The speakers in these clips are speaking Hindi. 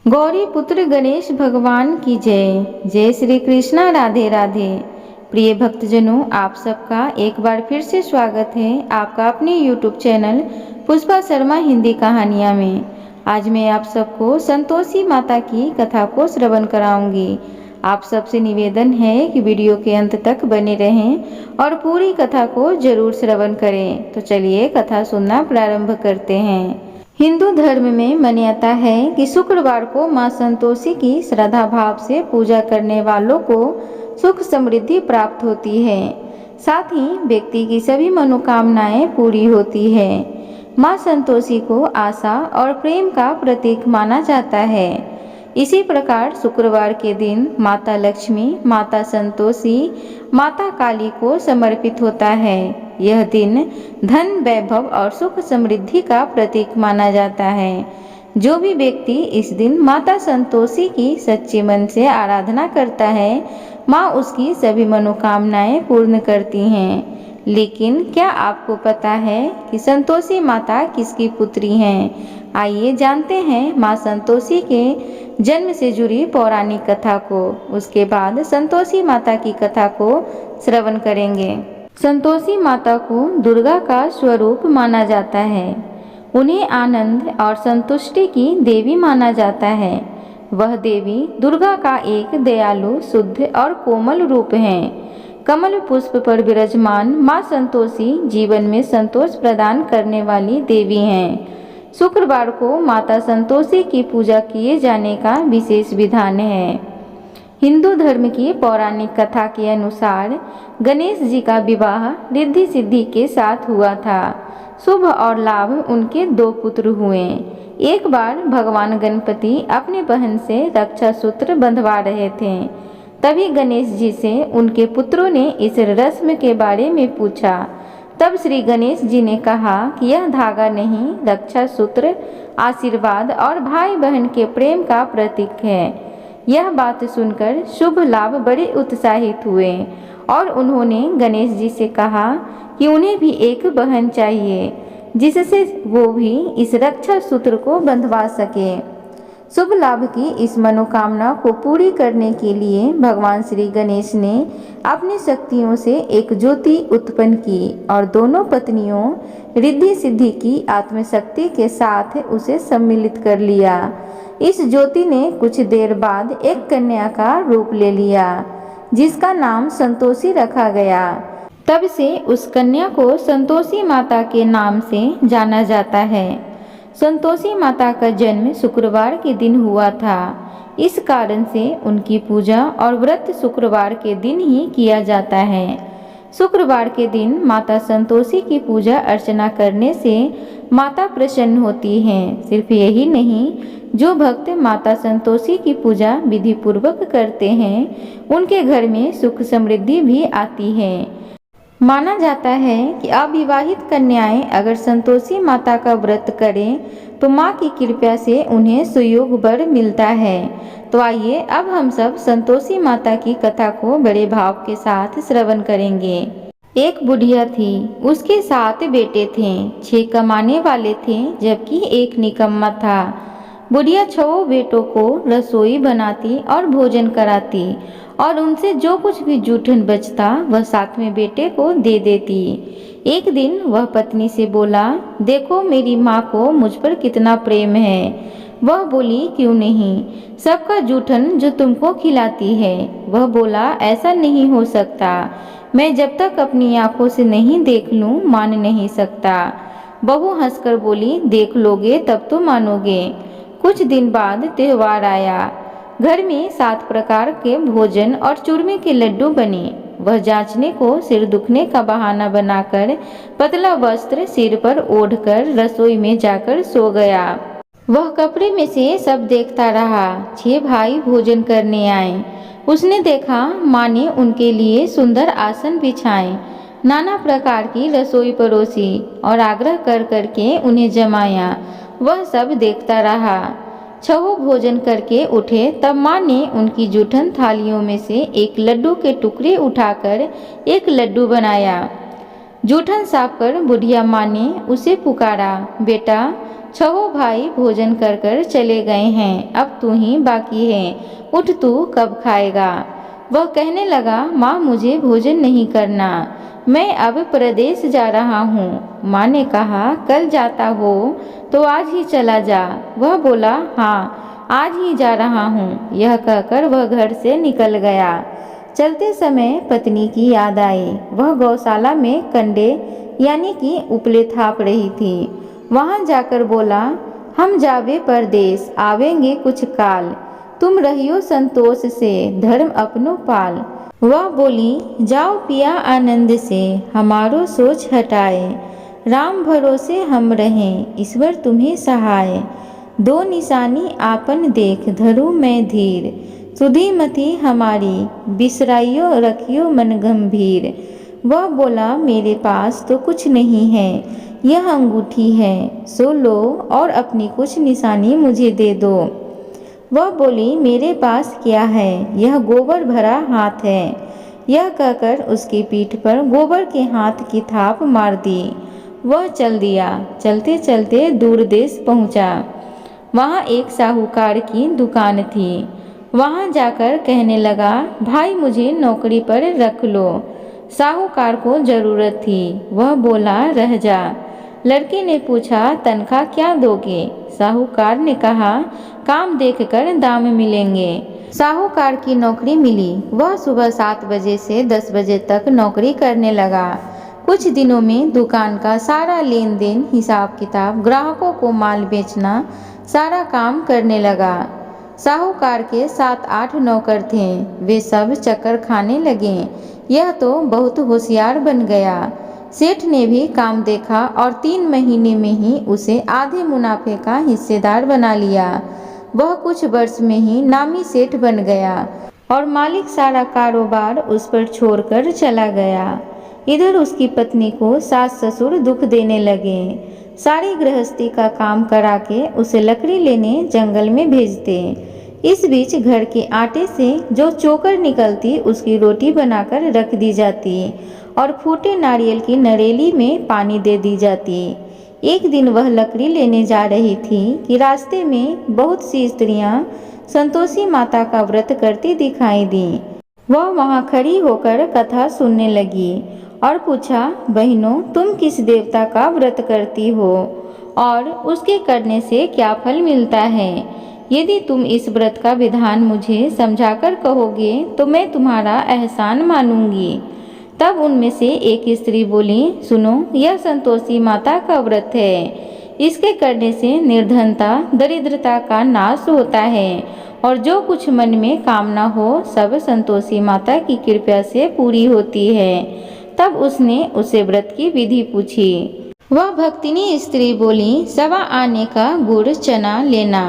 गौरी पुत्र गणेश भगवान की जय। जय श्री कृष्णा, राधे राधे। प्रिय भक्तजनों, आप सबका एक बार फिर से स्वागत है आपका अपने YouTube चैनल पुष्पा शर्मा हिंदी कहानियाँ में। आज मैं आप सबको संतोषी माता की कथा को श्रवण कराऊंगी। आप सबसे निवेदन है कि वीडियो के अंत तक बने रहें और पूरी कथा को जरूर श्रवण करें। तो चलिए कथा सुनना प्रारंभ करते हैं। हिंदू धर्म में मान्यता है कि शुक्रवार को मां संतोषी की श्रद्धा भाव से पूजा करने वालों को सुख समृद्धि प्राप्त होती है, साथ ही व्यक्ति की सभी मनोकामनाएं पूरी होती है। मां संतोषी को आशा और प्रेम का प्रतीक माना जाता है। इसी प्रकार शुक्रवार के दिन माता लक्ष्मी, माता संतोषी, माता काली को समर्पित होता है। यह दिन धन, वैभव और सुख समृद्धि का प्रतीक माना जाता है। जो भी व्यक्ति इस दिन माता संतोषी की सच्चे मन से आराधना करता है, माँ उसकी सभी मनोकामनाएं पूर्ण करती हैं। लेकिन क्या आपको पता है कि संतोषी माता किसकी पुत्री हैं? आइए जानते हैं माँ संतोषी के जन्म से जुड़ी पौराणिक कथा को। उसके बाद संतोषी माता की कथा को श्रवण करेंगे। संतोषी माता को दुर्गा का स्वरूप माना जाता है। उन्हें आनंद और संतुष्टि की देवी माना जाता है। वह देवी दुर्गा का एक दयालु, शुद्ध और कोमल रूप है। कमल पुष्प पर विराजमान माँ संतोषी जीवन में संतोष प्रदान करने वाली देवी हैं। शुक्रवार को माता संतोषी की पूजा किए जाने का विशेष विधान है। हिंदू धर्म की पौराणिक कथा के अनुसार गणेश जी का विवाह रिद्धि सिद्धि के साथ हुआ था। शुभ और लाभ उनके 2 पुत्र हुए। एक बार भगवान गणपति अपने बहन से रक्षा सूत्र बंधवा रहे थे। तभी गणेश जी से उनके पुत्रों ने इस रस्म के बारे में पूछा। तब श्री गणेश जी ने कहा कि यह धागा नहीं, रक्षा सूत्र आशीर्वाद और भाई बहन के प्रेम का प्रतीक है। यह बात सुनकर शुभ लाभ बड़े उत्साहित हुए और उन्होंने गणेश जी से कहा कि उन्हें भी एक बहन चाहिए, जिससे वो भी इस रक्षा सूत्र को बंधवा सके। शुभ लाभ की इस मनोकामना को पूरी करने के लिए भगवान श्री गणेश ने अपनी शक्तियों से एक ज्योति उत्पन्न की और दोनों पत्नियों रिद्धि सिद्धि की आत्मशक्ति के साथ उसे सम्मिलित कर लिया। इस ज्योति ने कुछ देर बाद एक कन्या का रूप ले लिया, जिसका नाम संतोषी रखा गया। तब से उस कन्या को संतोषी माता के नाम से जाना जाता है। संतोषी माता का जन्म शुक्रवार के दिन हुआ था। इस कारण से उनकी पूजा और व्रत शुक्रवार के दिन ही किया जाता है। शुक्रवार के दिन माता संतोषी की पूजा अर्चना करने से माता प्रसन्न होती हैं। सिर्फ यही नहीं, जो भक्त माता संतोषी की पूजा विधि पूर्वक करते हैं, उनके घर में सुख समृद्धि भी आती है। माना जाता है कि अविवाहित कन्याएं अगर संतोषी माता का व्रत करें तो माँ की कृपा से उन्हें सुयोग वर मिलता है। तो आइए अब हम सब संतोषी माता की कथा को बड़े भाव के साथ श्रवण करेंगे। एक बुढ़िया थी, उसके 7 बेटे थे। 6 कमाने वाले थे जबकि एक निकम्मा था। बुढ़िया 6 बेटों को रसोई बनाती और भोजन कराती और उनसे जो कुछ भी जूठन बचता वह 7वें बेटे को दे देती। एक दिन वह पत्नी से बोला, देखो मेरी माँ को मुझ पर कितना प्रेम है। वह बोली, क्यों नहीं, सबका जूठन जो तुमको खिलाती है। वह बोला, ऐसा नहीं हो सकता, मैं जब तक अपनी आंखों से नहीं देख लूं मान नहीं सकता। बहू हंसकर बोली, देख लोगे तब तो मानोगे। कुछ दिन बाद त्योहार आया। घर में 7 प्रकार के भोजन और चूरमे के लड्डू बने। वह जांचने को सिर दुखने का बहाना बनाकर पतला वस्त्र सिर पर ओढ़कर रसोई में जाकर सो गया। वह कपड़े में से सब देखता रहा। 6 भाई भोजन करने आए। उसने देखा माँ ने उनके लिए सुंदर आसन बिछाए, नाना प्रकार की रसोई परोसी और आग्रह कर करके उन्हें जमाया। वह सब देखता रहा। 6 भोजन करके उठे तब माँ ने उनकी जूठन थालियों में से एक लड्डू के टुकड़े उठाकर एक लड्डू बनाया। जूठन साफ कर बुढ़िया माँ ने उसे पुकारा, बेटा छहो भाई भोजन कर कर चले गए हैं, अब तू ही बाकी है, उठ तू कब खाएगा। वह कहने लगा, माँ मुझे भोजन नहीं करना, मैं अब प्रदेश जा रहा हूँ। माँ ने कहा, कल जाता हो तो आज ही चला जा। वह बोला, हाँ आज ही जा रहा हूँ। यह कहकर वह घर से निकल गया। चलते समय पत्नी की याद आई। वह गौशाला में कंडे यानी कि उपले थाप रही थी। वहाँ जाकर बोला, हम जावे परदेश, आवेंगे कुछ काल, तुम रहियो संतोष से, धर्म अपनो पाल। वह बोली, जाओ पिया आनंद से, हमारो सोच हटाए, राम भरोसे हम रहें, ईश्वर तुम्हें सहाय। दो निशानी आपन देख, धरू मैं धीर, सुधी मति हमारी, बिसराइयो रखियो मन गंभीर। वह बोला, मेरे पास तो कुछ नहीं है, यह अंगूठी है, सो लो और अपनी कुछ निशानी मुझे दे दो। वह बोली, मेरे पास क्या है, यह गोबर भरा हाथ है। यह कहकर उसकी पीठ पर गोबर के हाथ की थाप मार दी। वह चल दिया। चलते चलते दूर देश पहुंचा। वहाँ एक साहूकार की दुकान थी। वहाँ जाकर कहने लगा, भाई मुझे नौकरी पर रख लो। साहूकार को जरूरत थी। वह बोला, रह जा। लड़के ने पूछा, तनख्वाह क्या दोगे? साहूकार ने कहा, काम देखकर दाम मिलेंगे। साहूकार की नौकरी मिली। वह सुबह 7 बजे से 10 बजे तक नौकरी करने लगा। कुछ दिनों में दुकान का सारा लेन देन, हिसाब किताब, ग्राहकों को माल बेचना, सारा काम करने लगा। साहूकार के 7-8 नौकर थे। वे सब चक्कर खाने लगे। यह तो बहुत होशियार बन गया। सेठ ने भी काम देखा और 3 महीने में ही उसे आधे मुनाफे का हिस्सेदार बना लिया। वह कुछ वर्ष में ही नामी सेठ बन गया और मालिक सारा कारोबार उस पर छोड़कर चला गया। इधर उसकी पत्नी को सास ससुर दुख देने लगे। सारी गृहस्थी का काम करा के उसे लकड़ी लेने जंगल में भेजते। इस बीच घर के आटे से जो चोकर निकलती उसकी रोटी बनाकर रख दी जाती और फूटे नारियल की नरेली में पानी दे दी जाती। एक दिन वह लकड़ी लेने जा रही थी कि रास्ते में बहुत सी स्त्रियां संतोषी माता का व्रत करती दिखाई दी। वह वहां खड़ी होकर कथा सुनने लगी और पूछा, बहनों तुम किस देवता का व्रत करती हो और उसके करने से क्या फल मिलता है? यदि तुम इस व्रत का विधान मुझे समझाकर कहोगे तो मैं तुम्हारा एहसान मानूंगी। तब उनमें से एक स्त्री बोली, सुनो, यह संतोषी माता का व्रत है। इसके करने से निर्धनता, दरिद्रता का नाश होता है और जो कुछ मन में कामना हो सब संतोषी माता की कृपा से पूरी होती है। तब उसने उसे व्रत की विधि पूछी। वह भक्तिनी स्त्री बोली, 1.25 आने का गुड़ चना लेना,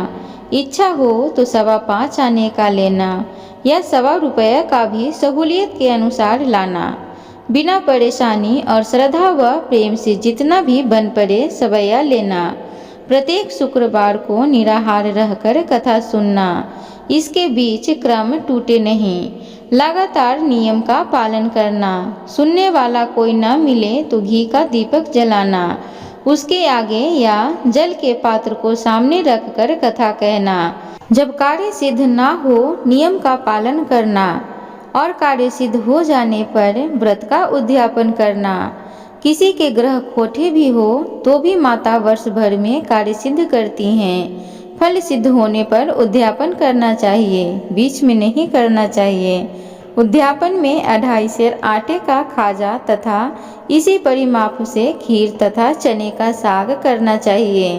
इच्छा हो तो 5.25 आने का लेना या 1.25 रुपये का भी सहूलियत के अनुसार लाना। बिना परेशानी और श्रद्धा व प्रेम से जितना भी बन पड़े सवैया लेना। प्रत्येक शुक्रवार को निराहार रहकर कथा सुनना। इसके बीच क्रम टूटे नहीं। लगातार नियम का पालन करना। सुनने वाला कोई न मिले तो घी का दीपक जलाना। उसके आगे या जल के पात्र को सामने रखकर कथा कहना। जब कार्य सिद्ध ना हो नियम का पालन करना और कार्य सिद्ध हो जाने पर व्रत का उद्यापन करना। किसी के ग्रह खोटे भी हो तो भी माता वर्ष भर में कार्य सिद्ध करती हैं। फल सिद्ध होने पर उद्यापन करना चाहिए, बीच में नहीं करना चाहिए। उद्यापन में 2.5 सेर आटे का खाजा तथा इसी परिमाप से खीर तथा चने का साग करना चाहिए।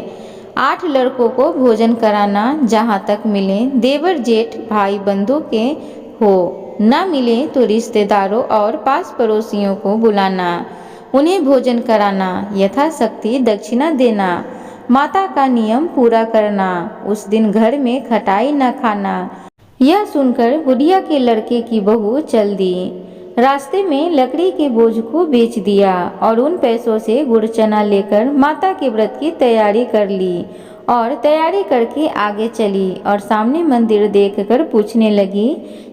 8 लड़कों को भोजन कराना, जहाँ तक मिले देवर जेठ भाई बंधु के हो, न मिले तो रिश्तेदारों और पास पड़ोसियों को बुलाना, उन्हें भोजन कराना, यथाशक्ति दक्षिणा देना। माता का नियम पूरा करना। उस दिन घर में खटाई न खाना। यह सुनकर बुढ़िया के लड़के की बहू चल दी। रास्ते में लकड़ी के बोझ को बेच दिया और उन पैसों से गुड़ चना लेकर माता के व्रत की तैयारी कर ली और तैयारी करके आगे चली और सामने मंदिर देखकर पूछने लगी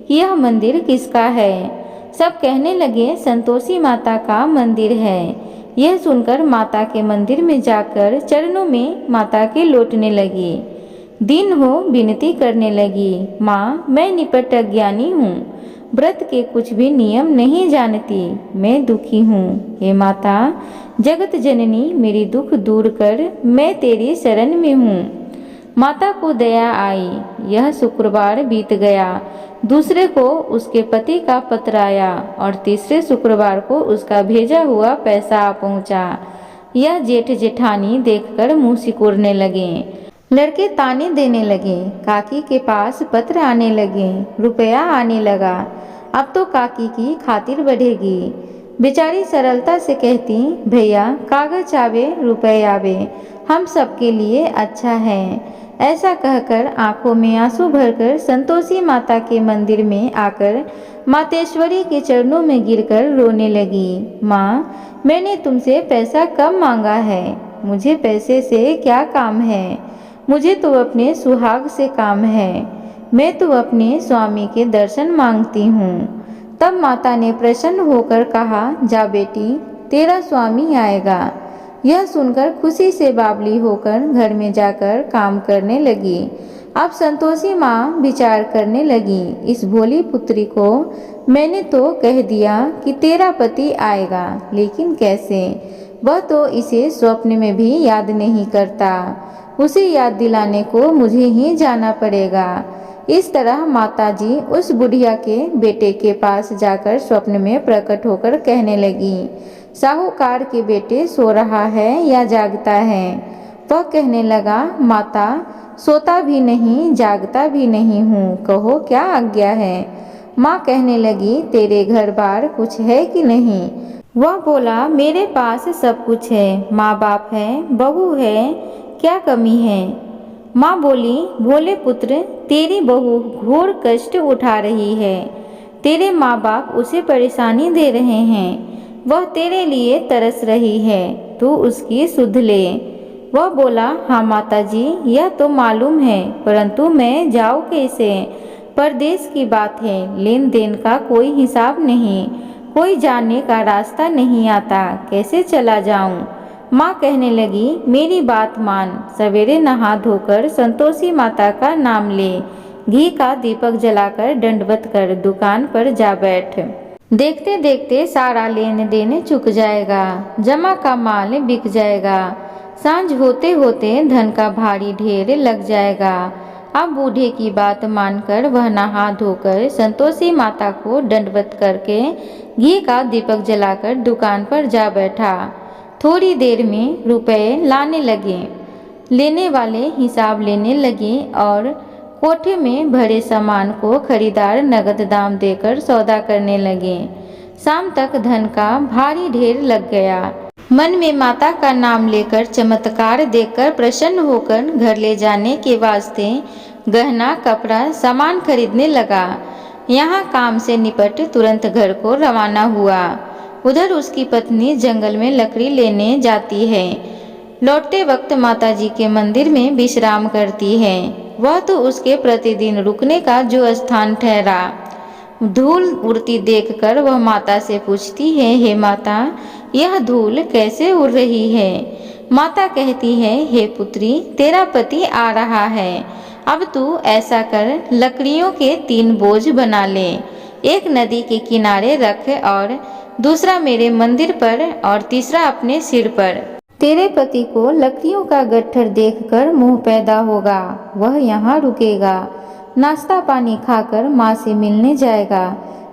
कि यह मंदिर किसका है। सब कहने लगे संतोषी माता का मंदिर है। यह सुनकर माता के मंदिर में जाकर चरणों में माता के लौटने लगी। दिन हो विनती करने लगी, माँ मैं निपट अज्ञानी हूँ, व्रत के कुछ भी नियम नहीं जानती, मैं दुखी हूँ। हे माता जगत जननी मेरी दुख दूर कर, मैं तेरी शरण में हूँ। माता को दया आई। यह शुक्रवार बीत गया, दूसरे को उसके पति का पत्र आया और तीसरे शुक्रवार को उसका भेजा हुआ पैसा आ पहुंचा। यह जेठ जेठानी देखकर मुंह सिकोड़ने लगे। लड़के ताने देने लगे, काकी के पास पत्र आने लगे, रुपया आने लगा, अब तो काकी की खातिर बढ़ेगी। बेचारी सरलता से कहती, भैया कागज आवे रुपये आवे, हम सबके लिए अच्छा है। ऐसा कहकर आंखों में आंसू भरकर संतोषी माता के मंदिर में आकर मातेश्वरी के चरणों में गिरकर रोने लगी। माँ मैंने तुमसे पैसा कम मांगा है, मुझे पैसे से क्या काम है, मुझे तो अपने सुहाग से काम है, मैं तो अपने स्वामी के दर्शन मांगती हूँ। तब माता ने प्रसन्न होकर कहा, जा बेटी तेरा स्वामी आएगा। यह सुनकर खुशी से बावली होकर घर में जाकर काम करने लगी। अब संतोषी माँ विचार करने लगी, इस भोली पुत्री को मैंने तो कह दिया कि तेरा पति आएगा, लेकिन कैसे, वह तो इसे स्वप्न में भी याद नहीं करता, उसे याद दिलाने को मुझे ही जाना पड़ेगा। इस तरह माताजी उस बुढ़िया के बेटे के पास जाकर स्वप्न में प्रकट होकर कहने लगी, साहूकार के बेटे सो रहा है या जागता है। वह कहने लगा, माता सोता भी नहीं जागता भी नहीं हूँ, कहो क्या आज्ञा है। माँ कहने लगी, तेरे घर बार कुछ है कि नहीं। वह बोला, मेरे पास सब कुछ है, माँ बाप है, बहू है, क्या कमी है। माँ बोली, भोले पुत्र तेरी बहू घोर कष्ट उठा रही है, तेरे माँ बाप उसे परेशानी दे रहे हैं, वह तेरे लिए तरस रही है, तू उसकी सुध ले। वह बोला, हाँ माताजी यह तो मालूम है, परंतु मैं जाऊँ कैसे, परदेश की बात है, लेन देन का कोई हिसाब नहीं, कोई जाने का रास्ता नहीं आता, कैसे चला जाऊँ। माँ कहने लगी, मेरी बात मान, सवेरे नहा धोकर संतोषी माता का नाम ले, घी का दीपक जलाकर दंडवत कर दुकान पर जा बैठ। देखते देखते सारा लेन देन चुक जाएगा, जमा का माल बिक जाएगा, सांझ होते होते धन का भारी ढेर लग जाएगा। अब बूढ़े की बात मानकर वह नहा धोकर संतोषी माता को दंडवत करके घी का दीपक जलाकर दुकान पर जा बैठा। थोड़ी देर में रुपए लाने लगे, लेने वाले हिसाब लेने लगे और कोठे में भरे सामान को खरीदार नगद दाम देकर सौदा करने लगे। शाम तक धन का भारी ढेर लग गया। मन में माता का नाम लेकर चमत्कार देखकर प्रसन्न होकर घर ले जाने के वास्ते गहना कपड़ा सामान खरीदने लगा। यहाँ काम से निपट तुरंत घर को रवाना हुआ। उधर उसकी पत्नी जंगल में लकड़ी लेने जाती है, लौटते वक्त माताजी के मंदिर में विश्राम करती है। वह तो उसके प्रतिदिन रुकने का जो स्थान ठहरा। धूल उड़ती देखकर वह माता से पूछती है, हे माता यह धूल कैसे उड़ रही है। माता कहती है, हे पुत्री तेरा पति आ रहा है, अब तू ऐसा कर लकड़ियों के 3 बोझ बना ले, एक नदी के किनारे रख और दूसरा मेरे मंदिर पर और तीसरा अपने सिर पर। तेरे पति को लकड़ियों का गट्ठर देखकर मोह पैदा होगा, वह यहाँ रुकेगा, नाश्ता पानी खाकर माँ से मिलने जाएगा,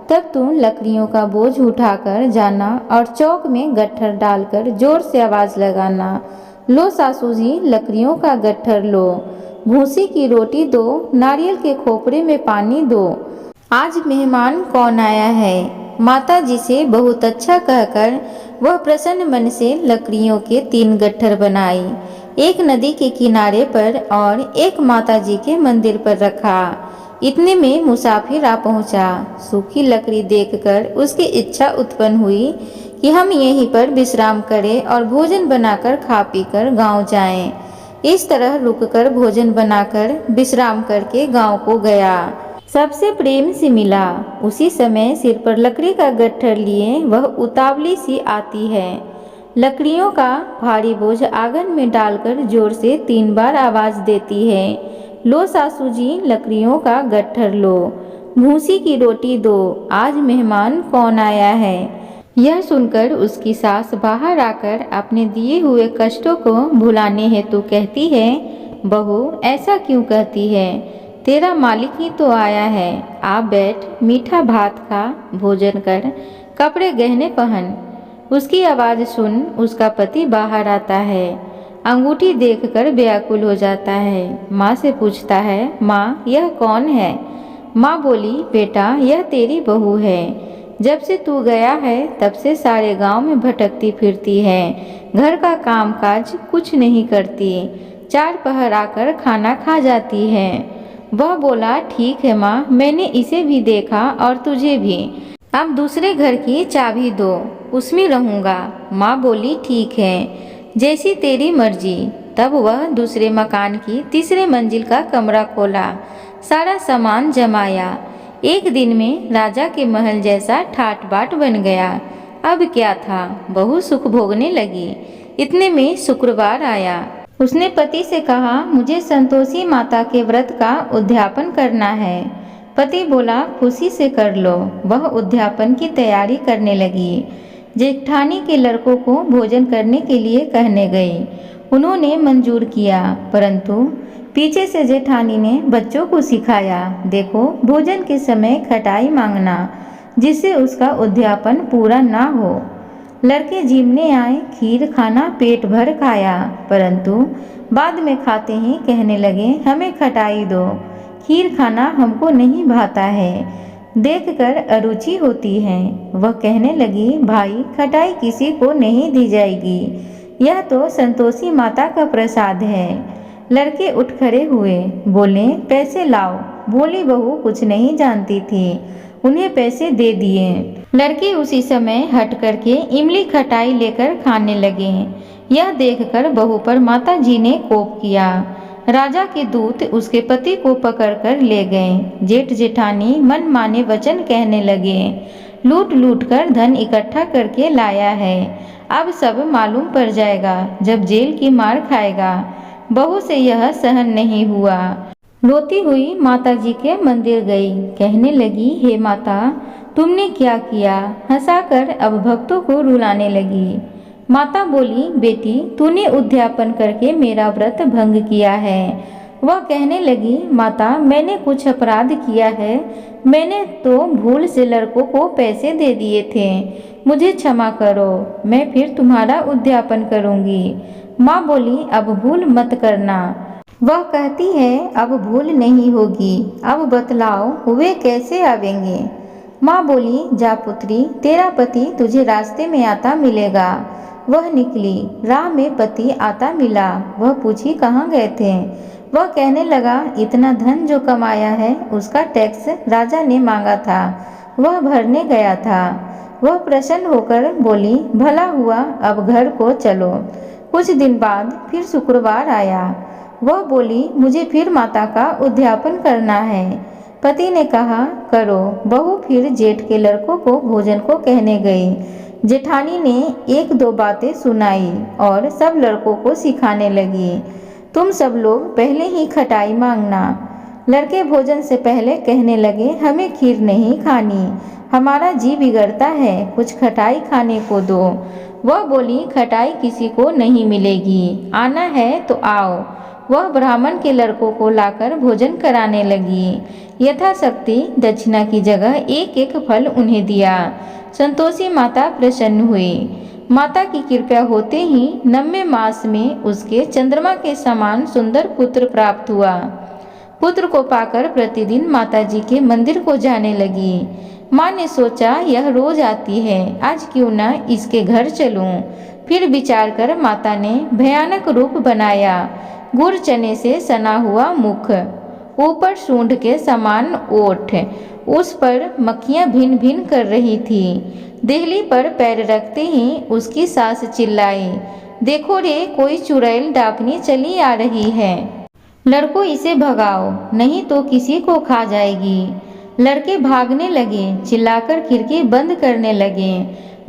तब तू लकड़ियों का बोझ उठाकर जाना और चौक में गट्ठर डालकर जोर से आवाज लगाना, लो सासू जी लकड़ियों का गट्ठर लो, भूसी की रोटी दो, नारियल के खोपरे में पानी दो, आज मेहमान कौन आया है। माता जी से बहुत अच्छा कहकर वह प्रसन्न मन से लकड़ियों के 3 गट्ठर बनाई, एक नदी के किनारे पर और एक माता जी के मंदिर पर रखा। इतने में मुसाफिर आ पहुंचा। सूखी लकड़ी देखकर उसकी इच्छा उत्पन्न हुई कि हम यहीं पर विश्राम करें और भोजन बनाकर खा पीकर गांव जाएं। इस तरह रुककर भोजन बनाकर विश्राम करके गांव को गया। सबसे प्रेम से मिला। उसी समय सिर पर लकड़ी का गट्ठर लिए वह उतावली सी आती है। लकड़ियों का भारी बोझ आंगन में डालकर जोर से 3 बार आवाज देती है। लो सासू जी, लकड़ियों का गट्ठर लो, भूसी की रोटी दो, आज मेहमान कौन आया है। यह सुनकर उसकी सास बाहर आकर अपने दिए हुए कष्टों को भुलाने हेतु कहती है, बहू ऐसा क्यों कहती है, तेरा मालिक ही तो आया है। आप बैठ, मीठा भात खा, भोजन कर, कपड़े गहने पहन। उसकी आवाज़ सुन उसका पति बाहर आता है। अंगूठी देखकर व्याकुल हो जाता है। माँ से पूछता है, माँ यह कौन है। माँ बोली, बेटा यह तेरी बहू है। जब से तू गया है तब से सारे गांव में भटकती फिरती है, घर का काम काज कुछ नहीं करती, 4 पहर आकर खाना खा जाती है। वह बोला, ठीक है माँ, मैंने इसे भी देखा और तुझे भी। अब दूसरे घर की चाबी दो, उसमें रहूँगा। माँ बोली, ठीक है, जैसी तेरी मर्जी। तब वह दूसरे मकान की तीसरे मंजिल का कमरा खोला, सारा सामान जमाया। एक दिन में राजा के महल जैसा ठाट बाट बन गया। अब क्या था, बहू सुख भोगने लगी। इतने में शुक्रवार आया। उसने पति से कहा, मुझे संतोषी माता के व्रत का उद्यापन करना है। पति बोला, खुशी से कर लो। वह उद्यापन की तैयारी करने लगी। जेठानी के लड़कों को भोजन करने के लिए कहने गई। उन्होंने मंजूर किया, परंतु पीछे से जेठानी ने बच्चों को सिखाया, देखो भोजन के समय खटाई मांगना, जिससे उसका उद्यापन पूरा ना हो। लड़के जीमने आए, खीर खाना पेट भर खाया, परंतु बाद में खाते ही कहने लगे, हमें खटाई दो, खीर खाना हमको नहीं भाता है, देखकर अरुचि होती है। वह कहने लगी, भाई खटाई किसी को नहीं दी जाएगी, यह तो संतोषी माता का प्रसाद है। लड़के उठ खड़े हुए, बोले, पैसे लाओ। भोली बहू कुछ नहीं जानती थी, उन्हें पैसे दे दिए। लड़के उसी समय हट करके इमली खटाई लेकर खाने लगे। यह देखकर बहू पर माता जी ने कोप किया। राजा के दूत उसके पति को पकड़कर ले गए। जेठ जेठानी मन माने वचन कहने लगे, लूट लूट कर धन इकट्ठा करके लाया है, अब सब मालूम पड़ जाएगा, जब जेल की मार खाएगा। बहू से यह सहन नहीं हुआ। रोती हुई माता जी के मंदिर गई, कहने लगी, हे माता तुमने क्या किया। हंसाकर अब भक्तों को रुलाने लगी। माता बोली, बेटी तूने उद्यापन करके मेरा व्रत भंग किया है। वह कहने लगी, माता मैंने कुछ अपराध किया है, मैंने तो भूल से लड़कों को पैसे दे दिए थे, मुझे क्षमा करो, मैं फिर तुम्हारा उद्यापन करूंगी। माँ बोली, अब भूल मत करना। वह कहती है, अब भूल नहीं होगी, अब बतलाओ हुए कैसे आवेंगे। माँ बोली, जा पुत्री, तेरा पति तुझे रास्ते में आता मिलेगा। वह निकली, राह में पति आता मिला। वह पूछी, कहाँ गए थे। वह कहने लगा, इतना धन जो कमाया है उसका टैक्स राजा ने मांगा था, वह भरने गया था। वह प्रसन्न होकर बोली, भला हुआ, अब घर को चलो। कुछ दिन बाद फिर शुक्रवार आया। वह बोली, मुझे फिर माता का उद्यापन करना है। पति ने कहा, करो। बहू फिर जेठ के लड़कों को भोजन को कहने गई। जेठानी ने 1-2 बातें सुनाई और सब लड़कों को सिखाने लगी, तुम सब लोग पहले ही खटाई मांगना। लड़के भोजन से पहले कहने लगे, हमें खीर नहीं खानी, हमारा जी बिगड़ता है, कुछ खटाई खाने को दो। वह बोली, खटाई किसी को नहीं मिलेगी, आना है तो आओ। वह ब्राह्मण के लड़कों को लाकर भोजन कराने लगी। यथाशक्ति दक्षिणा की जगह 1-1 फल उन्हें दिया। संतोषी माता प्रसन्न हुई। माता की कृपा होते ही 9वें मास में उसके चंद्रमा के समान सुंदर पुत्र प्राप्त हुआ। पुत्र को पाकर प्रतिदिन माता जी के मंदिर को जाने लगी। माँ ने सोचा, यह रोज आती है, आज क्यों न इसके घर चलूं। फिर विचार कर माता ने भयानक रूप बनाया। गुड़ चने से सना हुआ मुख, ऊपर सूंड के समान ओठ, उस पर मक्खियां भिन भिन कर रही थी। देहली पर पैर रखते ही उसकी सास चिल्लाई, देखो रे, कोई चुड़ैल डाकनी चली आ रही है, लड़कों इसे भगाओ, नहीं तो किसी को खा जाएगी। लड़के भागने लगे, चिल्लाकर खिड़की बंद करने लगे।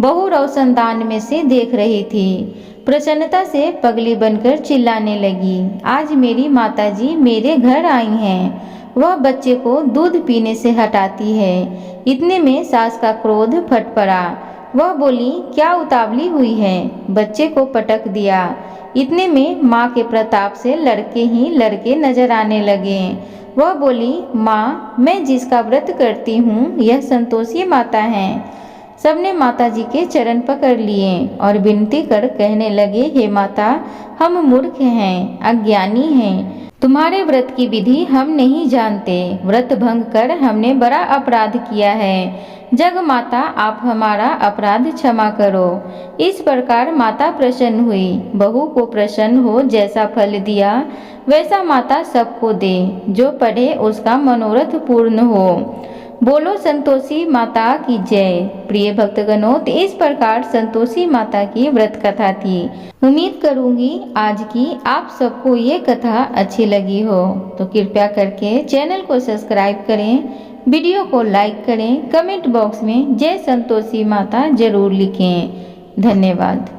बहू रोशनदान में से देख रही थी। प्रसन्नता से पगली बनकर चिल्लाने लगी, आज मेरी माताजी मेरे घर आई हैं। वह बच्चे को दूध पीने से हटाती है। इतने में सास का क्रोध फट पड़ा। वह बोली, क्या उतावली हुई है? बच्चे को पटक दिया। इतने में माँ के प्रताप से लड़के ही लड़के नजर आने लगे। वह बोली, माँ, मैं जिसका व्रत करती हूँ यह संतोषी माता है। सबने माताजी के चरण पकड़ लिए और विनती कर कहने लगे, हे माता, हम मूर्ख हैं, अज्ञानी हैं। तुम्हारे व्रत की विधि हम नहीं जानते। व्रत भंग कर हमने बड़ा अपराध किया है। जग माता, आप हमारा अपराध क्षमा करो। इस प्रकार माता प्रसन्न हुई। बहू को प्रसन्न हो जैसा फल दिया वैसा माता सबको दे। जो पढ़े उसका मनोरथ पूर्ण हो। बोलो संतोषी माता की जय। प्रिय भक्तगणों, तो इस प्रकार संतोषी माता की व्रत कथा थी। उम्मीद करूंगी आज की आप सबको ये कथा अच्छी लगी हो। तो कृपया करके चैनल को सब्सक्राइब करें, वीडियो को लाइक करें, कमेंट बॉक्स में जय संतोषी माता जरूर लिखें। धन्यवाद।